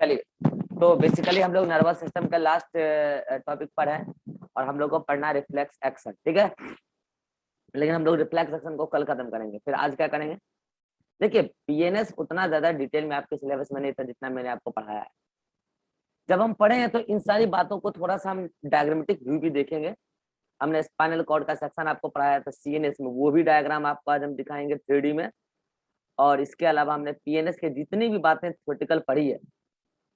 चलिए, तो बेसिकली हम लोग नर्वस सिस्टम का लास्ट टॉपिक पर है और हम लोग को पढ़ना रिफ्लेक्स एक्शन, ठीक है। लेकिन हम लोग रिफ्लेक्स एक्शन को कल खत्म करेंगे। फिर आज क्या करेंगे? देखिए, पीएनएस उतना ज्यादा डिटेल में आपके सिलेबस में नहीं था जितना मैंने आपको पढ़ाया है। जब हम पढ़े हैं तो इन सारी बातों को थोड़ा सा हम डायग्रामेटिक व्यू भी देखेंगे। हमने स्पाइनल कॉर्ड का सेक्शन आपको पढ़ाया था सीएनएस में, वो भी डायग्राम आपको आज हम दिखाएंगे 3D में। और इसके अलावा हमने पीएनएस के जितनी भी बातें थ्योरेटिकल पढ़ी है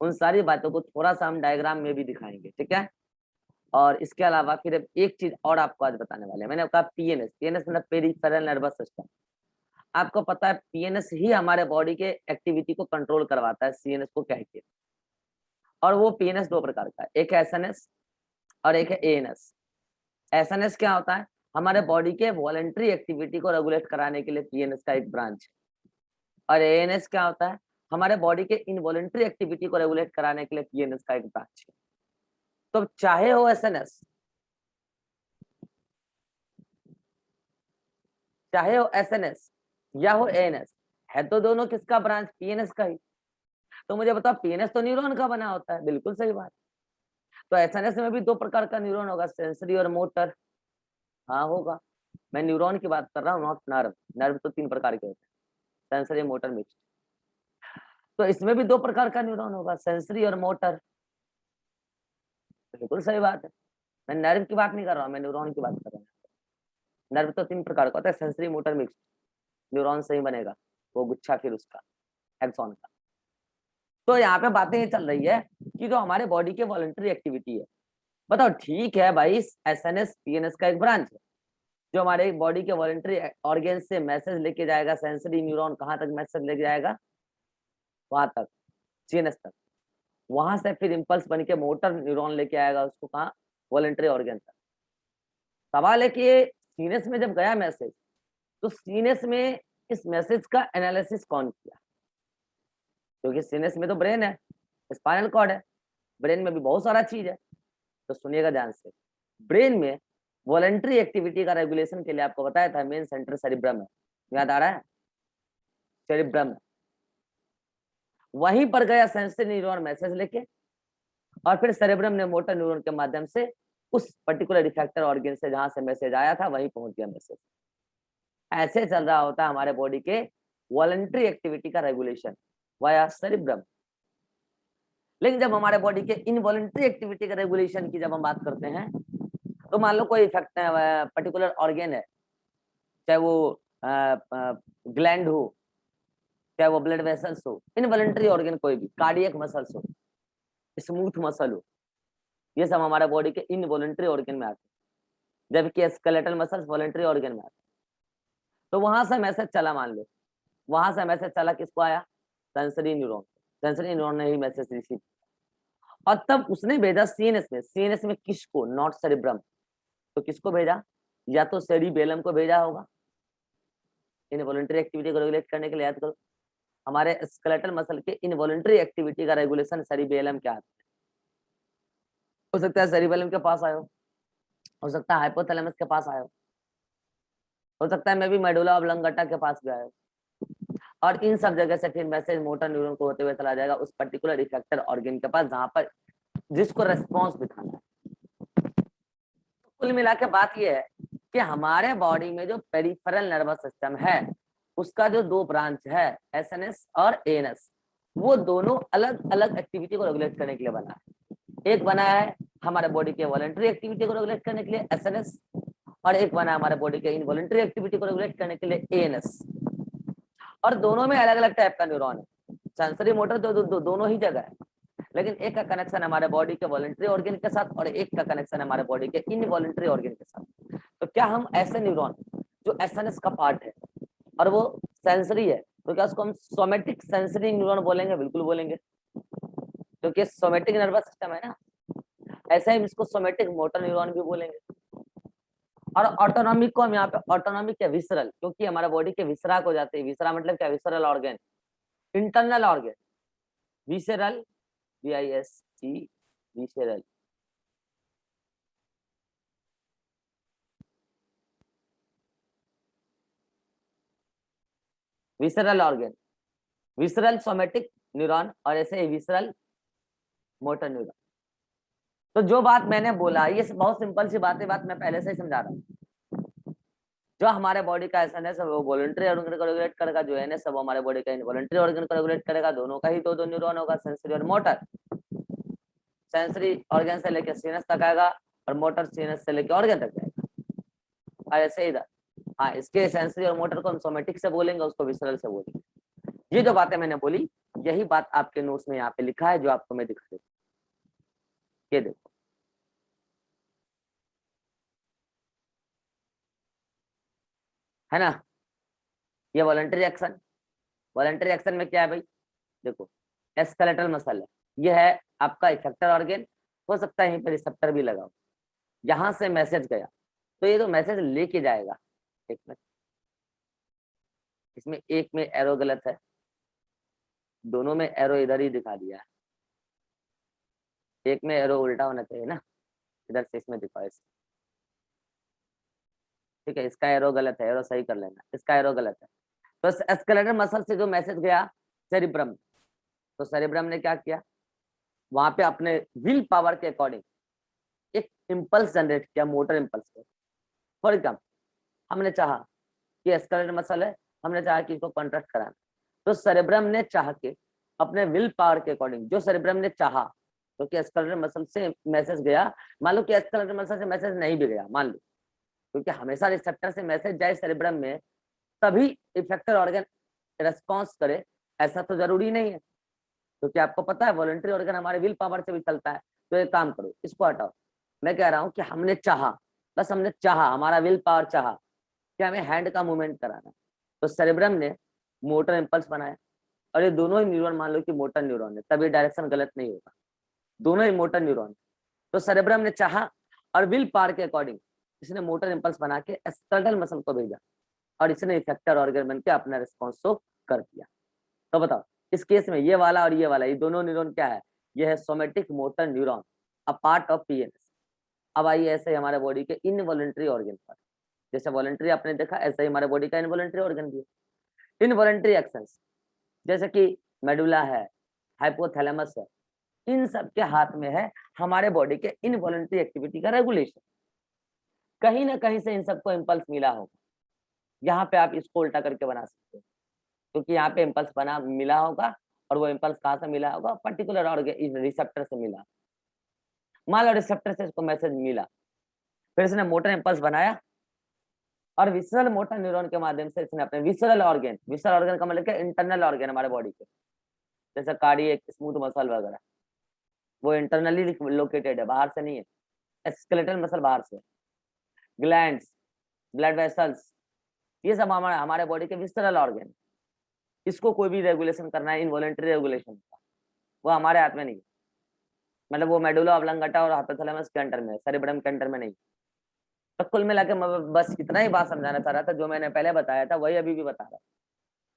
उन सारी बातों को थोड़ा सा हम डायग्राम में भी दिखाएंगे, ठीक है। और इसके अलावा फिर एक चीज और आपको आज बताने वाले हैं। मैंने कहा पीएनएस, पीएनएस मतलब पेरिफेरल नर्वस सिस्टम। आपको पता है पीएनएस ही हमारे बॉडी के एक्टिविटी को कंट्रोल करवाता है सीएनएस को कह के। और वो पीएनएस दो प्रकार का है, एक है एसएनएस और एक है एएनएस। एसएनएस क्या होता है? हमारे बॉडी के वॉलंटरी एक्टिविटी को रेगुलेट कराने के लिए पीएनएस का एक ब्रांच है। और एएनएस क्या होता है? हमारे बॉडी के इनवॉलंटरी एक्टिविटी को रेगुलेट कराने के लिए पीएनएस का एक ब्रांच है। तो चाहे हो एसएनएस चाहे हो एसएनएस या हो एएनएस, है तो दोनों किसका ब्रांच? पीएनएस का ही। तो मुझे बताओ, पीएनएस तो न्यूरॉन का बना होता है, बिल्कुल सही बात। तो एसएनएस में भी दो प्रकार का न्यूरॉन होगा, सेंसरी और मोटर। हाँ होगा, मैं न्यूरॉन की बात कर रहा हूँ, नॉट नर्व। नर्व तो तीन प्रकार के होते हैं, सेंसरी मोटर मिक्स। तो इसमें भी दो प्रकार का न्यूरॉन होगा, सेंसरी और मोटर। बिल्कुल सही बात है। मैं नर्व की बात नहीं कर रहा हूँ, मैं न्यूरॉन की बात कर रहा हूँ। नर्व तो तीन प्रकार का होता है, सेंसरी मोटर मिक्स। न्यूरॉन से ही बनेगा वो गुच्छा, फिर उसका एक्सॉन का। तो यहाँ पे बातें ये चल रही है कि जो हमारे बॉडी के वॉलंटरी एक्टिविटी है, बताओ ठीक है भाई, एसएनएस पीएनएस का एक ब्रांच है जो हमारे बॉडी के वॉलंटरी ऑर्गन से मैसेज लेके जाएगा। सेंसरी न्यूरॉन कहाँ तक मैसेज लेके जाएगा? वहां तक, सीएनएस तक। वहां से फिर इम्पल्स बन के मोटर न्यूरॉन लेके आएगा उसको कहाँ? वॉलंटरी ऑर्गन तक। सवाल है कि सीएनएस में जब गया मैसेज, तो सीएनएस में इस मैसेज का एनालिसिस कौन किया? क्योंकि सीएनएस में तो ब्रेन है, स्पाइनल कॉर्ड है, ब्रेन में भी बहुत सारा चीज है। तो सुनिएगा ध्यान से, ब्रेन में वॉलंटरी एक्टिविटी का रेगुलेशन के लिए आपको बताया था मेन सेंटर सेरिब्रम है, याद आ रहा है? सेरिब्रम है। वहीं पर गया सेंसरी न्यूरॉन मैसेज लेके, और फिर सेरेब्रम ने मोटर न्यूरॉन के माध्यम से उस पर्टिकुलर इफेक्टर ऑर्गन से जहां से मैसेज आया था वहीं पहुंच गया मैसेज। ऐसे चल रहा होता है हमारे बॉडी के वॉलंटरी एक्टिविटी का रेगुलेशन वाया सेरिब्रम। लेकिन जब हमारे बॉडी के इनवॉलंटरी एक्टिविटी का रेगुलेशन की जब हम बात करते हैं, तो मान लो कोई इफेक्ट पर्टिकुलर ऑर्गन है, चाहे वो ग्लैंड हो, चाहे वो ब्लड वेसल्स हो, इनवॉलंटरी ऑर्गन कोई भी, कार्डियक मसल्स हो, स्मूथ मसल हो, ये सब हमारे बॉडी के इनवॉलंटरी ऑर्गन में आते हैं, जबकि स्केलेटल मसल्स वॉलंटरी ऑर्गन में आते हैं। तो वहां से मैसेज चला, मान लो वहां से मैसेज चला, किसको आया? Sensory neuron. सेंसरी न्यूरॉन ने ही मैसेज रिसीव, और तब उसने भेजा सीएनएस में। सीएनएस में किसको? Not cerebrum. तो किसको भेजा? या तो सेरिबेलम को भेजा होगा, इनवॉलंटरी एक्टिविटी को रेगुलेट करने के लिए। याद करो, हमारे स्केलेटल मसल के इनवॉलंटरी एक्टिविटी का रेगुलेशन सेरिबेलम के हाथ में। हो सकता है सेरिबेलम के पास आयो, हो सकता है हाइपोथैलेमस के पास आयो, हो सकता है मैं भी मेडुला ऑब्लंगेटा के पास भी आयो। और इन सब जगह से फिर मैसेज मोटर न्यूरॉन को होते हुए चला जाएगा उस पर्टिकुलर इफेक्टर ऑर्गन के पास जहां पर जिसको रेस्पॉन्स दिखाना है। कुल मिला के बात यह है कि हमारे बॉडी में जो पेरिफेरल नर्वस सिस्टम है उसका जो दो ब्रांच है, एसएनएस और एएनएस, वो दोनों अलग अलग एक्टिविटी को रेगुलेट करने के लिए बना है। एक बना है हमारे बॉडी के वॉलंटरी एक्टिविटी को रेगुलेट करने के लिए एसएनएस, और एक बना है हमारे बॉडी के इनवॉलंटरी एक्टिविटी को रेगुलेट करने के लिए एएनएस। और दोनों में अलग अलग टाइप का न्यूरॉन है। सेंसरी मोटर दोनों ही जगह है, लेकिन एक का कनेक्शन हमारे बॉडी के वॉलंटरी ऑर्गन के साथ और एक का कनेक्शन हमारे बॉडी के इनवॉलंटरी ऑर्गन के साथ। तो क्या हम ऐसे न्यूरॉन जो एसएनएस का पार्ट है और वो सेंसरी है, तो क्या उसको हम सोमेटिक सेंसरी न्यूरॉन बोलेंगे? बिल्कुल बोलेंगे, क्योंकि सोमेटिक नर्वस सिस्टम है ना। ऐसे ही इसको सोमेटिक मोटर न्यूरॉन भी बोलेंगे। और ऑटोनॉमिक को हम यहाँ पे ऑटोनॉमिक या विसरल, क्योंकि हमारा बॉडी के विसरा को जाते हैं। विसरा मतलब क्या? Visceral organ, internal organ. Visceral, VISC, visceral. Visceral organ, visceral somatic neuron, और ऐसे ही विसरल मोटर न्यूरॉन। तो जो बात मैंने बोला ये बहुत सिंपल सी बात है, बात मैं पहले से ही समझा रहा हूँ। जो हमारे बॉडी का एसएनएस है वो वॉलंटरी ऑर्गन को रेगुलेट करेगा, जो एनएस है वो हमारे बॉडी का इनवॉलंटरी ऑर्गन को रेगुलेट करेगा। दोनों का ही दो दो न्यूरॉन होगा, सेंसरी और मोटर। सेंसरी ऑर्गन से लेकर सीनस तक आएगा और मोटर सीनस से लेकर ऑर्गन तक जाएगा। ऐसे इधर हाँ, इसके सेंसरी और मोटर को हम सोमेटिक से बोलेंगे, उसको विसरल से बोलेंगे। ये जो बातें मैंने बोली यही बात आपके नोट्स में यहाँ पे लिखा है, जो आपको मैं दिखा देता हूँ। ये देखो, है ना, ये वॉलंटरी एक्शन। वॉलंटरी एक्शन में क्या है भाई, देखो स्केलेटल मसल है, ये है आपका इफेक्टर ऑर्गन। हो सकता है यहीं पर रिसेप्टर भी लगा हो। यहाँ से मैसेज गया तो ये तो मैसेज लेके जाएगा। एक मिनट, इसमें एक में एरो गलत है, दोनों में एरो इधर ही दिखा दिया है। एक में एरो उल्टा होना चाहिए ना, इधर से इसमें दिखाओ इसे। ठीक है, इसका एरो गलत है, एरो सही कर लेना, इसका एरो गलत है। तो स्केलेटल मसल से जो मैसेज गया सेरिब्रम, तो सेरिब्रम ने क्या किया, वहां पे अपने विल पावर के अकॉर्डिंग एक इम्पल्स जनरेट किया, मोटर इम्पल्स को। फॉर एग्जाम्पल हमने चाहा कि स्केलेटल मसल है, हमने चाहा कि इसको कॉन्ट्रैक्ट कराना, तो सेरेब्रम ने चाह के अपने विल पावर के अकॉर्डिंग, जो सेरेब्रम ने चाहा, तो कि स्केलेटल मसल से मैसेज गया। मान लो कि स्केलेटल मसल से मैसेज नहीं भी गया, मान लो, क्योंकि हमेशा रिसेप्टर से मैसेज जाए सेरेब्रम में तभी इफेक्टर ऑर्गन रेस्पॉन्स करे, ऐसा तो जरूरी नहीं है। क्योंकि आपको पता है वॉलंटरी ऑर्गन हमारे विल पावर से भी चलता है। तो एक काम करो, इसको हटाओ। मैं कह रहा हूं कि हमने चाहा, बस हमने चाहा, हमारा विल पावर चाहा कि हमें हैंड का मूवमेंट कराना, तो सेरेब्रम ने मोटर इम्पल्स बनाया। और ये दोनों ही न्यूरॉन मान लो कि मोटर न्यूरॉन है, तभी डायरेक्शन गलत नहीं होगा, दोनों ही मोटर न्यूरॉन। तो सेरेब्रम ने चाहा और विल पावर के अकॉर्डिंग इसने मोटर इम्पल्स बना के स्केलेटल मसल को भेजा और इसने इफेक्टर ऑर्गन बन के अपना रिस्पॉन्स शो कर दिया। तो बताओ इस केस में ये वाला और ये वाला, ये दोनों न्यूरॉन क्या है, ये है somatic motor neuron, a part of PNS. अब आइए ऐसे ही हमारे बॉडी के इनवॉलंटरी ऑर्गन पर, जैसे वॉलंटरी आपने देखा ऐसे ही हमारे बॉडी का इनवॉलंटरी ऑर्गन भी है। इनवॉलंटरी एक्शंस जैसे कि मेडुला है, हाइपोथैलेमस है, इन सब के हाथ में है हमारे बॉडी के इनवॉलंटरी एक्टिविटी का रेगुलेशन। कहीं ना कहीं से इन सबको इम्पल्स मिला होगा, यहाँ पे आप इसको उल्टा करके बना सकते हो, क्योंकि यहाँ पे इम्पल्स बना मिला होगा और वो इम्पल्स कहाँ से मिला होगा, पर्टिकुलर ऑर्गन रिसेप्टर से मिला। मान लो रिसेप्टर से इसको मैसेज मिला, फिर इसने मोटर इम्पल्स बनाया और विसरल मोटर न्यूरॉन के माध्यम से इसने अपने विसरल ऑर्गन का मतलब क्या, इंटरनल ऑर्गन हमारे बॉडी के, जैसे कार्डियक, स्मूथ मसल वगैरह, वो इंटरनली लोकेटेड है, बाहर से नहीं है। स्केलेटल मसल बाहर से, ग्लैंड्स, ब्लड वेसल्स, ये सब हमारे हमारे बॉडी के विसरल ऑर्गन। इसको कोई भी रेगुलेशन करना है, इनवॉलंटरी रेगुलेशन का, वो हमारे हाथ में नहीं है। मतलब वो मेडुला ऑब्लंगेटा और हाइपोथैलेमस के अंडर में, सेरेब्रम के अंडर में नहीं। तो कुल मिला के मैं बस इतना ही बात समझाना चाह रहा था, जो मैंने पहले बताया था वही अभी भी बता रहा हूँ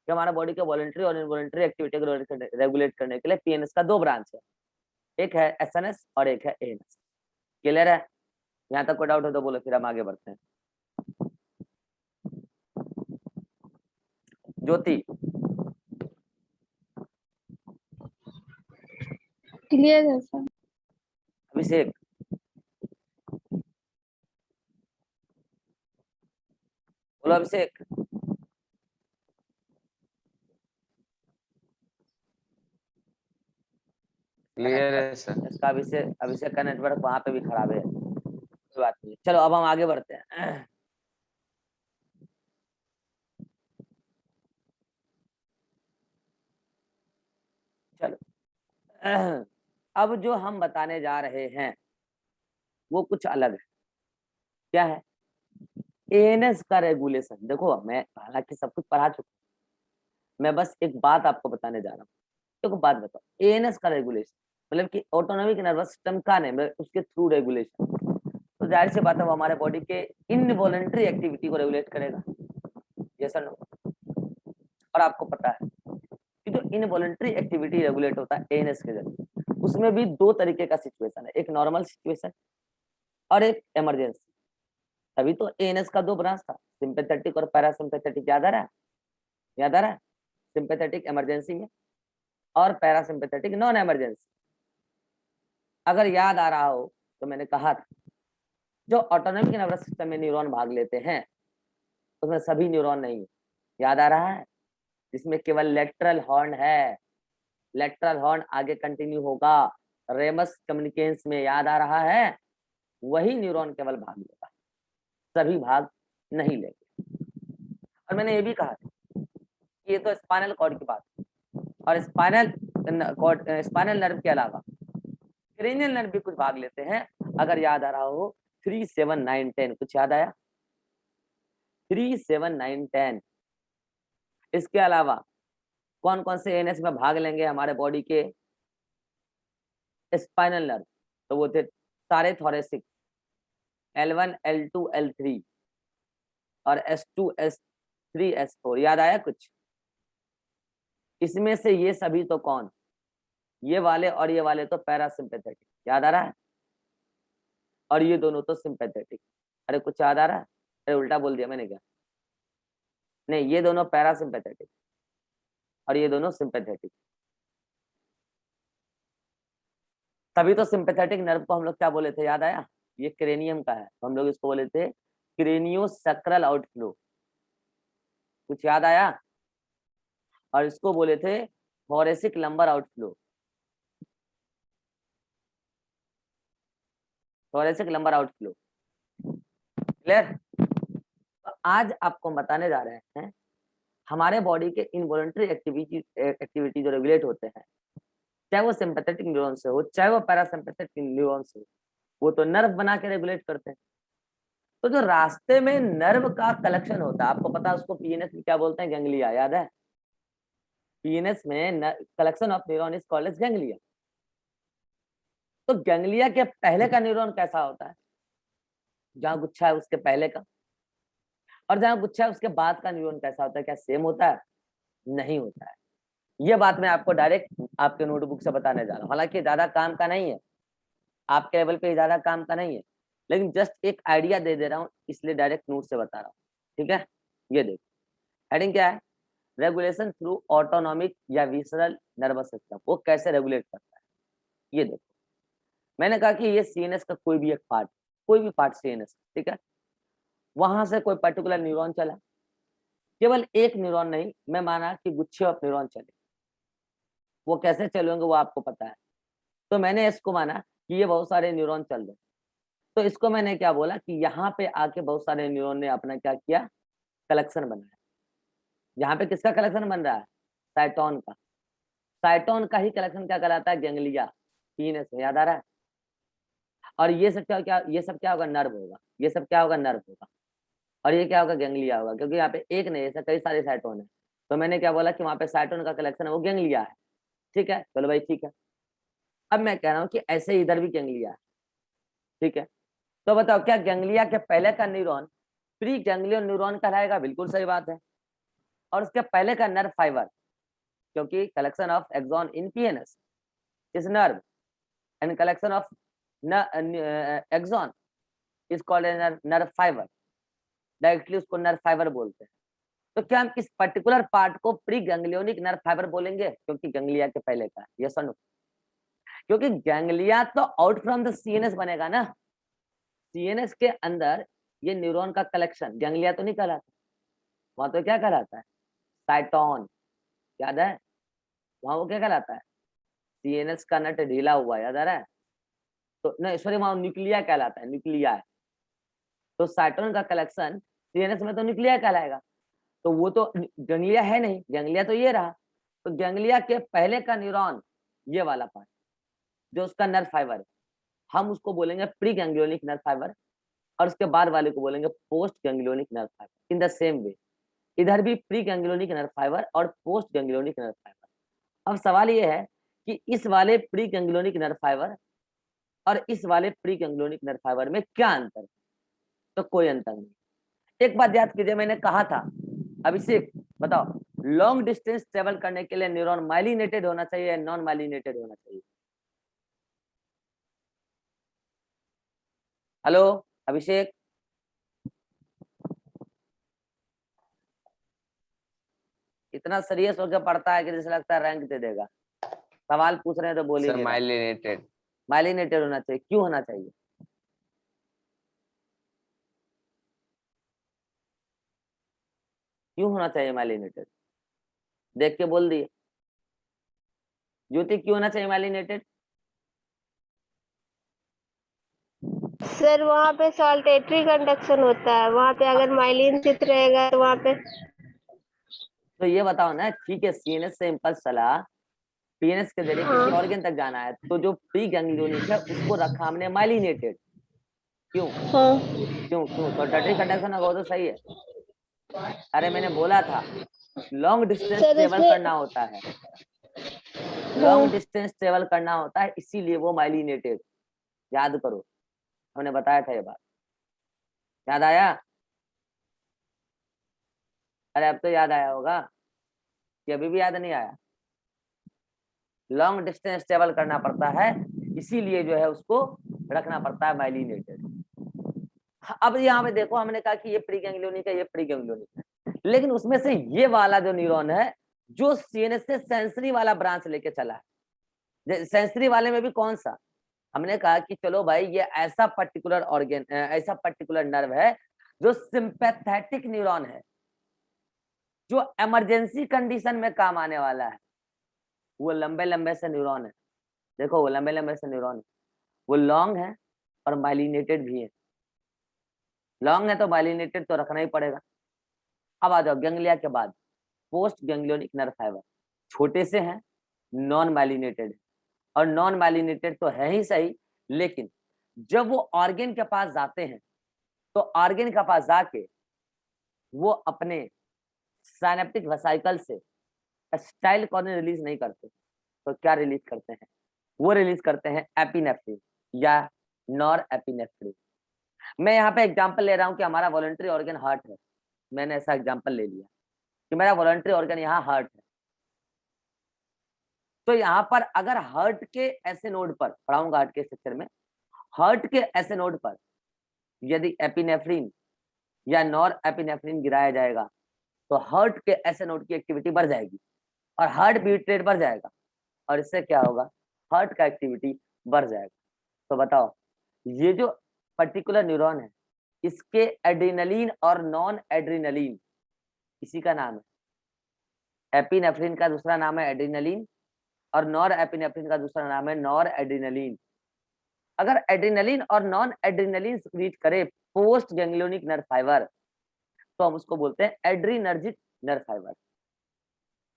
कि हमारा बॉडी के वॉलंटरी और इनवॉलंटरी एक्टिविटी को रेगुलेट करने के लिए पीएनएस का दो ब्रांच है, एक है एसएनएस और एक है एएनएस। क्लियर है? यहाँ तक कोई डाउट हो तो बोलो, फिर हम आगे बढ़ते हैं। ज्योति, क्लियर है सर। अभिषेक, बोलो अभिषेक। क्लियर है सर। इसका अभिषेक का नेटवर्क वहां पे भी खराब है, कोई बात नहीं। चलो अब हम आगे बढ़ते हैं। चलो अब जो हम बताने जा रहे हैं वो कुछ अलग है। क्या है? एएनएस का रेगुलेशन। देखो मैं हालांकि सब कुछ पढ़ा चुका हूं, मैं बस एक बात आपको बताने जा रहा हूँ। देखो बात बताओ, एएनएस का रेगुलेशन मतलब कि ऑटोनॉमिक नर्वस सिस्टम का नहीं, उसके थ्रू रेगुलेशन। तो जाहिर सी बात है वो हमारे बॉडी के इनवॉलंटरी एक्टिविटी को रेगुलेट करेगा, ये सर नो। और आपको पता है कि जो इनवॉलंटरी एक्टिविटी रेगुलेट होता है एएनएस के जरिए, उसमें भी दो तरीके का सिचुएशन है, एक नॉर्मल सिचुएशन और एक इमरजेंसी। तभी तो एएनएस का दो ब्रांच था, सिंपैथेटिक और पैरासिम्पैथेटिक। याद आ रहा है? याद आ रहा है? सिंपैथेटिक इमरजेंसी में और पैरासिम्पैथेटिक नॉन इमरजेंसी। अगर याद आ रहा हो तो मैंने कहा था जो ऑटोनॉमिक नर्वस सिस्टम में न्यूरॉन भाग लेते हैं उसमें सभी न्यूरॉन नहीं है। याद आ रहा है? जिसमें केवल लेटरल हॉर्न है, लेटरल हॉर्न आगे कंटिन्यू होगा, रेमस कम्युनिकेंस में, याद आ रहा है? वही न्यूरॉन केवल भाग लेगा, सभी भाग नहीं लेंगे। और मैंने ये भी कहा था कि ये तो स्पाइनल कॉर्ड की बात है, और स्पाइनल नर्व के अलावा क्रेनियल नर्व भी कुछ भाग लेते हैं। अगर याद आ रहा हो 3, 7, 9, 10, कुछ याद आया? 3, 7, 9, 10। इसके अलावा कौन कौन से एनएस में भाग लेंगे हमारे बॉडी के? स्पाइनल नर्व, तो वो थे सारे थोरेसिक, L1, L2, L3 और S2, S3, S4। याद आया कुछ? इसमें से ये सभी तो कौन? ये वाले और ये वाले तो पैरासिम्पेथेटिक, याद आ रहा है? और ये दोनों तो सिंपैथेटिक। अरे कुछ याद आ रहा है? अरे उल्टा बोल दिया मैंने क्या? नहीं, ये दोनों पैरासिम्पेथेटिक और ये दोनों सिंपैथेटिक। तभी तो सिंपैथेटिक नर्व को हम लोग क्या बोले थे, याद आया? ये क्रेनियम का है, तो हम लोग इसको बोले थे क्रेनियोसैक्रल आउटफ्लो। कुछ याद आया? और इसको बोले थे thoracic lumbar outflow, thoracic lumbar outflow. Clear? तो आज आपको बताने जा रहे हैं हमारे बॉडी के इनवॉलंटरी एक्टिविटी जो रेगुलेट होते हैं, चाहे वो सिंपैथेटिक न्यूरॉन से हो चाहे वो पैरासिम्पैथेटिक न्यूरॉन से हो, वो तो नर्व बना के रेगुलेट करते हैं। तो जो रास्ते में नर्व का कलेक्शन होता है, आपको पता है उसको पीएनएस में क्या बोलते हैं? गैंग्लिया। याद है? पीएनएस में collection of neuron is called as ganglia. तो गैंग्लिया के पहले का न्यूरॉन कैसा होता है? जहां गुच्छा है उसके पहले का, और जहां गुच्छा है उसके बाद का न्यूरॉन कैसा होता है? क्या सेम होता है? नहीं होता है। ये बात मैं आपको डायरेक्ट आपके नोटबुक से बताने जा रहा हूँ। हालांकि ज्यादा काम का नहीं है, आपके लेवल पे ज्यादा काम का नहीं है, लेकिन जस्ट एक आइडिया दे दे रहा हूँ, इसलिए डायरेक्ट नोट से बता रहा हूँ। ठीक है? ये देखो, हेडिंग क्या है? रेगुलेशन थ्रू ऑटोनॉमिक या विसरल नर्वस सिस्टम। वो कैसे रेगुलेट करता है, ये देखो। मैंने कहा कि ये सीएनएस का कोई भी एक पार्ट, कोई भी पार्ट सीएनएस, ठीक है, वहां से कोई पर्टिकुलर न्यूरॉन चला, केवल एक न्यूरॉन नहीं, मैं माना कि गुच्छे ऑफ न्यूरॉन चले। वो कैसे चलेंगे वो आपको पता है। तो मैंने इसको माना कि ये बहुत सारे न्यूरॉन चल रहे, तो इसको मैंने क्या बोला कि यहाँ पे आके बहुत सारे न्यूरॉन ने अपना क्या किया, कलेक्शन बनाया। यहाँ पे किसका कलेक्शन बन रहा है? साइटोन का। साइटोन का ही कलेक्शन क्या कहलाता है? गैंग्लिया। पीएनएस में, याद आ रहा है? और ये सब क्या, ये सब क्या होगा? नर्व होगा। ये सब क्या होगा? नर्व होगा। और ये क्या होगा? गैंग्लिया होगा, क्योंकि यहाँ पे एक नहीं, ऐसा कई सारे साइटोन है। तो मैंने क्या बोला कि वहां पे साइटोन का कलेक्शन है, वो गैंग्लिया है। ठीक है, चलो भाई ठीक है। अब मैं कह रहा हूँ कि ऐसे इधर भी गैंग्लिया है। ठीक है, तो बताओ क्या गैंग्लिया के पहले का न्यूरॉन प्री गैंग्लियन न्यूरॉन कहलाएगा? बिल्कुल सही बात है। और उसके पहले का नर्व फाइबर, क्योंकि collection of axon in PNS is nerve and collection of axon is called nerve fibre. Directly उसको नर्व फाइबर बोलते हैं। तो क्या हम इस पर्टिकुलर पार्ट को प्री गैंग्लियोनिक नर्व फाइबर बोलेंगे क्योंकि गैंग्लिया के पहले का? यस और नो? क्योंकि गैंग्लिया तो आउट फ्रॉम द सीएनएस बनेगा ना, सीएनएस के अंदर ये न्यूरॉन का कलेक्शन गैंग्लिया तो नहीं कहलाता। वहां तो क्या कहलाता है? साइटोन। याद है? वहां वो क्या कहलाता है? सीएनएस का नट ढीला हुआ, याद आ रहा है? तो नहीं सॉरी, वहां न्यूक्लिया कहलाता है, न्यूक्लिया है। तो साइटोन का कलेक्शन सीएनएस में तो न्यूक्लिया कहलाएगा। तो वो तो गैंग्लिया है नहीं, गैंग्लिया तो ये रहा। तो गैंग्लिया के पहले का न्यूरॉन, ये वाला पार्ट जो उसका नर्व फाइबर है, हम उसको बोलेंगे प्री गैंग्लियोनिक नर्व फाइबर, और उसके बाद वाले को बोलेंगे post ganglionic nerve fibre. In the same way इधर भी प्री गैंग्लियोनिक नर्व फाइबर और पोस्ट गैंग्लियोनिक नर्व फाइबर। अब सवाल ये है कि इस वाले प्री गैंग्लियोनिक नर्व फाइबर और इस वाले प्री गैंग्लियोनिक नर्व फाइबर में क्या अंतर है? तो कोई अंतर नहीं। एक बात याद कीजिए, मैंने कहा था, अभिषेक बताओ, लॉन्ग डिस्टेंस ट्रेवल करने के लिए न्यूरॉन माइलिनेटेड होना चाहिए या नॉन माइलिनेटेड होना चाहिए? हेलो अभिषेक, इतना सीरियस होकर पढ़ता है कि जैसे लगता है रैंक दे देगा। सवाल पूछ रहे हैं तो बोल ही सर नहीं रहा। माइलिनेटेड। माइलिनेटेड होना चाहिए। क्यों होना चाहिए? क्यों होना चाहिए माइलिनेटेड? देख के बोल दिए। ज्योति क्यों होना चाहिए माइलिनेटेड? सर वहाँ पे सॉल्टेटरी कंडक्शन होता है, वहाँ पे अगर माइलिन चित रहेगा तो वहाँ पे। तो ये बताओ ना, ठीक है, सीएनएस से इम्पल्स चला, पीएनएस के जरिए किसी हाँ ऑर्गन तक जाना है, तो जो प्री गैंग्लियोनिक है उसको रखा हमने माइलिनेटेड। क्यों? हाँ क्यों क्यों? सॉल्टेटरी कंडक्शन होगा तो सही है। अरे मैंने बोला था लॉन्ग डिस्टेंस सर ट्रेवल उसमें। करना होता है, लॉन्ग हाँ डिस्टेंस ट्रेवल करना होता है, इसीलिए वो माइलिनेटेड। याद करो, हमने बताया था ये बात। याद आया? अरे अब तो याद आया होगा कि अभी भी याद नहीं आया? लॉन्ग डिस्टेंस ट्रेवल करना पड़ता है, इसीलिए जो है उसको रखना पड़ता है माइलिनेटेड। अब यहाँ पे देखो, हमने कहा कि ये प्री गैंग्लियोनिक है, ये प्री गैंग्लियोनिक है, लेकिन उसमें से ये वाला जो न्यूरॉन है जो सीएनएस से सेंसरी वाला ब्रांच लेके चला है, सेंसरी वाले में भी कौन सा? हमने कहा कि चलो भाई ये ऐसा पर्टिकुलर ऑर्गन, ऐसा पर्टिकुलर नर्व है जो सिंपैथेटिक न्यूरॉन है, जो इमरजेंसी कंडीशन में काम आने वाला है। वो लंबे लंबे से न्यूरॉन है, देखो वो लंबे लंबे से न्यूरॉन है, वो लॉन्ग है और माइलिनेटेड भी है। लॉन्ग है तो माइलिनेटेड तो रखना ही पड़ेगा। अब आ जाओ गैंग्लिया के बाद, पोस्ट गैंग्लियोनिक नर्व फाइबर। छोटे से हैं, नॉन माइलिनेटेड, और नॉन माइलिनेटेड तो है ही सही, लेकिन जब वो ऑर्गन के पास जाते हैं तो ऑर्गन के पास जाके वो अपने साइनेप्टिक वेसिकल से एसिटाइल कोलिन रिलीज नहीं करते, तो क्या रिलीज करते हैं? वो रिलीज करते हैं एपिनेफ्रिन या नॉर एपिनेफ्रिन। मैं यहाँ पे एग्जांपल ले रहा हूँ कि हमारा वॉलंटरी ऑर्गन हार्ट है, मैंने ऐसा एग्जांपल ले लिया कि मेरा वॉलंटरी ऑर्गन यहाँ हार्ट है, तो यहाँ पर अगर हार्ट के ऐसे नोड पर पढ़ाऊंगा, हार्ट के स्ट्रक्चर में, हार्ट के ऐसे नोड पर यदि एपिनेफ्रिन या नॉर एपिनेफ्रिन गिराया जाएगा तो हार्ट के ऐसे नोड की एक्टिविटी बढ़ जाएगी और हार्ट बीट रेट बढ़ जाएगा, और इससे क्या होगा? हार्ट का एक्टिविटी बढ़ जाएगा। तो बताओ, ये जो पर्टिकुलर न्यूरॉन है इसके एड्रीनलिन और नॉन एड्रीनलिन इसी का नाम है। एपिनेफ्रिन का दूसरा नाम है एड्रीनलिन और नॉर एपिनेफ्रिन का दूसरा नाम है नॉर एड्रीनलिन। अगर एड्रीनलिन और नॉन एड्रीनलिन सिक्रीट करे पोस्ट गैंग्लियोनिक नर्व फाइबर तो हम उसको बोलते हैं एड्रीनर्जिक नर्व फाइबर,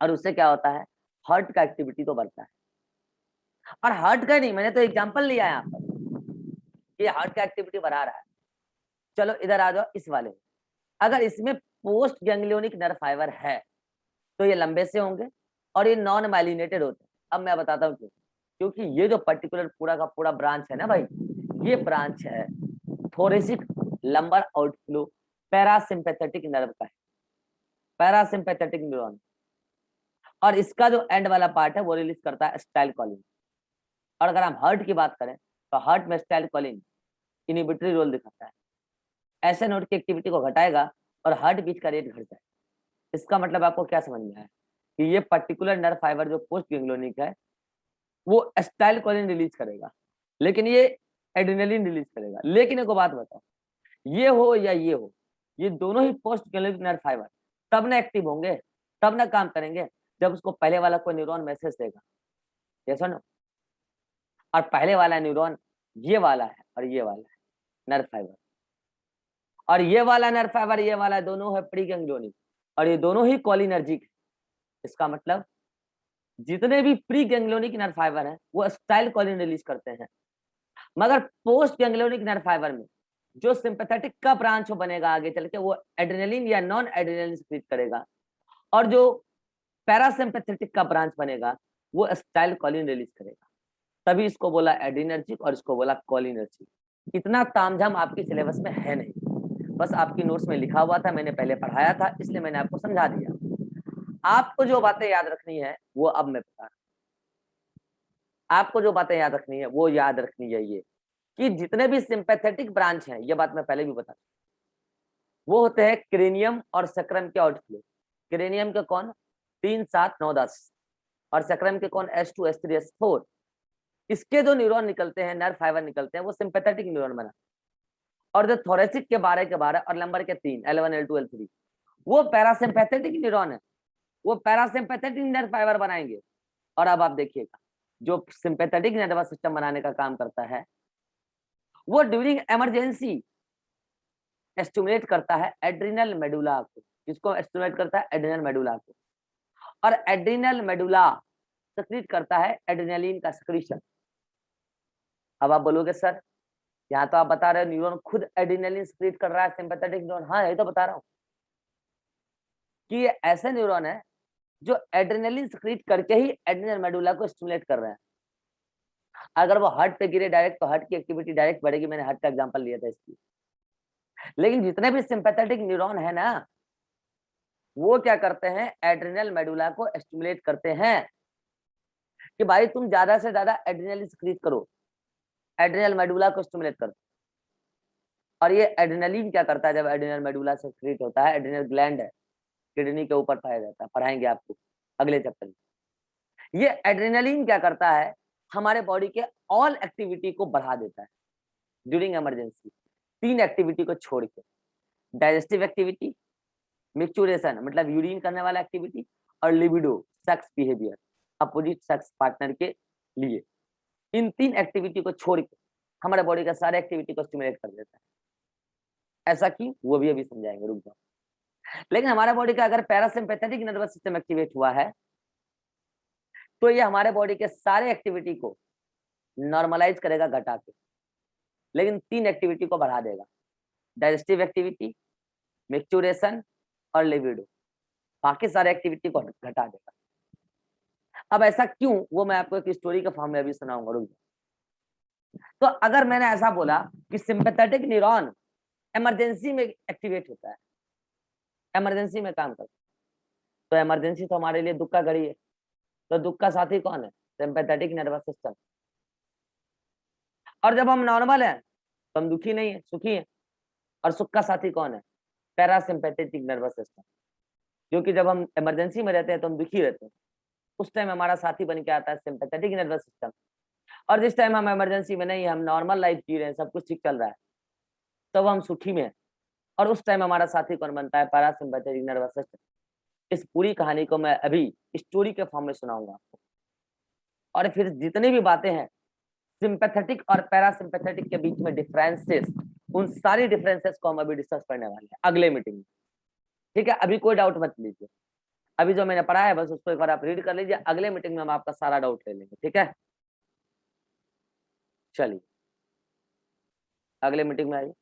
और उससे क्या होता है? हार्ट का एक्टिविटी तो बढ़ता है। और हार्ट का नहीं, मैंने तो एग्जांपल लिया यहाँ पर कि हार्ट का एक्टिविटी बढ़ा रहा है। चलो इधर आ जाओ इस वाले, अगर इसमें पोस्ट गैंग्लियोनिक नर्व फाइबर है तो ये लंबे से होंगे और ये नॉन माइलिनेटेड होते हैं। अब मैं बताता हूँ क्यों। क्योंकि ये जो पर्टिकुलर पूरा का पूरा ब्रांच है ना भाई, ये ब्रांच है thoracic lumbar outflow parasympathetic nerve का है, पैरासिम्पैथेटिक न्यूरॉन, और इसका जो एंड वाला पार्ट है वो रिलीज करता है एसिटाइलकोलिन। और अगर हम हार्ट की बात करें तो हार्ट में एसिटाइलकोलिन इनहिबिटरी रोल दिखाता है, ऐसे नोड की एक्टिविटी को घटाएगा और हार्ट बीट का रेट घट जाए। इसका मतलब आपको क्या समझ में आया कि ये पर्टिकुलर नर्व फाइबर जो पोस्ट गैंग्लियोनिक है वो एसिटाइलकोलिन रिलीज करेगा, लेकिन ये एड्रेनलिन रिलीज करेगा। लेकिन एक बात बताओ, ये हो या ये हो, ये दोनों ही पोस्ट गैंग्लियोनिक नर्व फाइबर तब ना एक्टिव होंगे, तब ना काम करेंगे जब उसको पहले वाला कोई न्यूरॉन मैसेज देगा। ये सुनो, और पहले वाला न्यूरॉन ये वाला है और ये वाला है नर्व फाइबर, और ये वाला नर्व फाइबर ये वाला दोनों है प्री गैंग्लियोनिक और ये दोनों ही कोलिनर्जिक है। इसका मतलब जितने भी प्री गैंग्लियोनिक नर्व फाइबर है वो एसिटाइलकोलिन रिलीज करते हैं, मगर पोस्ट गैंग्लियोनिक नर्व फाइबर में जो सिंपैथेटिक का ब्रांच बनेगा आगे चल के वो एड्रेनलिन या नॉन एड्रेनलिन सिक्रीट करेगा, और जो पैरासिम्पैथेटिक का ब्रांच बनेगा वो एसिटाइलकोलिन रिलीज करेगा। तभी इसको बोला एड्रीनर्जिक और इसको बोला कोलिनर्जिक। इतना तामझाम आपके सिलेबस में है नहीं, बस आपकी नोट्स में लिखा हुआ था, मैंने पहले पढ़ाया था इसलिए मैंने आपको समझा दिया। आपको जो बातें याद रखनी है वो अब मैं बता रहा हूं। आपको जो बातें याद रखनी है वो याद रखनी है ये कि जितने भी सिंपैथेटिक ब्रांच हैं, ये बात मैं पहले भी बता, वो होते हैं क्रेनियम और सक्राइम के आउटफ्लो। क्रेनियम के कौन? 3, 7, 9, 10, और सक्राइम के कौन? S2, S3, S4। इसके जो न्यूरॉन निकलते हैं, नर्व फाइबर निकलते हैं, वो सिंपैथेटिक न्यूरॉन बना, और जो थोरेसिक के 12 और लंबर के 3 L1 L2 L3 वो पैरासिम्पैथेटिक न्यूरॉन है, वो पैरासिम्पैथेटिक नर्व फाइबर बनाएंगे। और अब आप देखिएगा, जो सिंपैथेटिक नर्वस सिस्टम बनाने का काम करता है वो ड्यूरिंग इमरजेंसी स्टिमुलेट करता है एड्रिनल मेडुला को। किसको स्टिमुलेट करता है? एड्रिनल मेडुला को। और एड्रिनल मेडुला सक्रीट करता है एड्रेनालिन का सक्रीशन। अब आप बोलोगे सर यहाँ तो आप बता रहे हो न्यूरॉन खुद एड्रेनालिन सक्रीट कर रहा है, सिंपैथेटिक न्यूरॉन। हाँ यही तो बता रहा हूँ कि ये ऐसे न्यूरॉन है जो एड्रेनालिन सक्रीट करके ही एड्रिनल मेडुला को स्टिमुलेट कर रहे हैं। अगर वो हार्ट पे गिरे डायरेक्ट तो हार्ट की एक्टिविटी डायरेक्ट बढ़ेगी, मैंने हार्ट का एग्जांपल लिया था इसकी। लेकिन जितने भी सिंपैथेटिक न्यूरॉन है ना, वो क्या करते हैं? एड्रिनल मेडुला को स्टिमुलेट करते हैं कि भाई तुम ज्यादा से ज्यादा एड्रिनलिन सक्रीट करो, एड्रिनल मेडुला को स्टिमुलेट करो। और ये एड्रिनलिन क्या करता है? जब एड्रिनल मेडुला से सक्रीट होता है, एड्रिनल ग्लैंड है, किडनी के ऊपर पाया जाता है, पढ़ाएंगे आपको अगले चैप्टर में। ये एड्रिनलिन क्या करता है? हमारे बॉडी के ऑल एक्टिविटी को बढ़ा देता है ड्यूरिंग इमरजेंसी, 3 एक्टिविटी को छोड़ के। डाइजेस्टिव एक्टिविटी, मिक्चुरेशन मतलब यूरिन करने वाला एक्टिविटी, और libido sex behaviour opposite sex partner के लिए। इन 3 एक्टिविटी को छोड़ के हमारे बॉडी का सारे एक्टिविटी को स्टिमुलेट कर देता है। ऐसा क्यों? वो भी अभी समझाएंगे, रुक जाओ। लेकिन हमारे बॉडी का अगर पैरासिम्पैथेटिक नर्वस सिस्टम एक्टिवेट हुआ है तो ये हमारे बॉडी के सारे एक्टिविटी को नॉर्मलाइज करेगा घटा के, लेकिन 3 एक्टिविटी को बढ़ा देगा, डाइजेस्टिव एक्टिविटी, मिक्चुरेशन और लिबिडो। बाकी सारे एक्टिविटी को घटा देगा। अब ऐसा क्यों, वो मैं आपको एक स्टोरी के फॉर्म में अभी सुनाऊंगा, रुक जाओ। तो अगर मैंने ऐसा बोला कि सिंपैथेटिक न्यूरॉन इमरजेंसी में एक्टिवेट होता है, इमरजेंसी में काम करता है, तो इमरजेंसी तो हमारे लिए दुख का घड़ी है। तो दुख का साथी कौन है? Sympathetic nervous system. और जब हम नॉर्मल हैं तो हम दुखी नहीं है, सुखी है। और सुख का साथी कौन है? Parasympathetic nervous system. क्योंकि जब हम इमरजेंसी में रहते हैं तो हम दुखी रहते हैं, उस टाइम हमारा साथी बन के आता है सिंपैथेटिक नर्वस सिस्टम। और जिस टाइम हम इमरजेंसी में नहीं, हम नॉर्मल लाइफ जी रहे हैं, सब कुछ ठीक चल रहा है, तब हम सुखी में हैं, और उस टाइम हमारा साथी कौन बनता है? Parasympathetic nervous system. इस पूरी कहानी को मैं अभी स्टोरी के फॉर्म में सुनाऊंगा आपको, और फिर जितनी भी बातें हैं सिंपैथेटिक और पैरासिम्पैथेटिक के बीच में डिफरेंसेस, उन सारी डिफरेंसेस को हम अभी डिस्कस करने वाले हैं अगले मीटिंग में। ठीक है, अभी कोई डाउट मत लीजिए, अभी जो मैंने पढ़ा है बस उसको एक बार आप रीड कर लीजिए, अगले मीटिंग में हम आपका सारा डाउट ले लेंगे। ठीक है, चलिए अगले मीटिंग में आइए।